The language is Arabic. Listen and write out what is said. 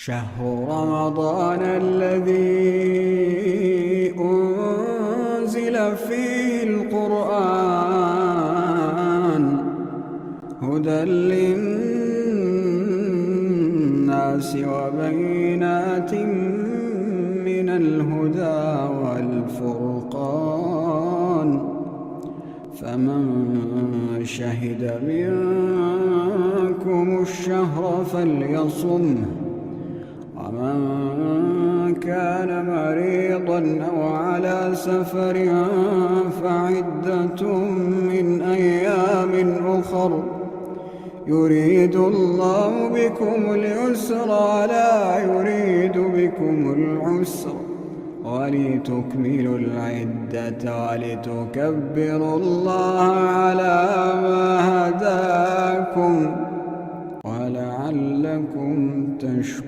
شهر رمضان الذي أنزل فيه القرآن هدى للناس وبينات من الهدى والفرقان فمن شهد منكم الشهر فليصمه ومن كان مريضا أو على سفر فعدة من أيام أخر يريد الله بكم اليسر ولا يريد بكم العسر ولتكملوا العدة ولتكبروا الله على ما هداكم ولعلكم تشكرون.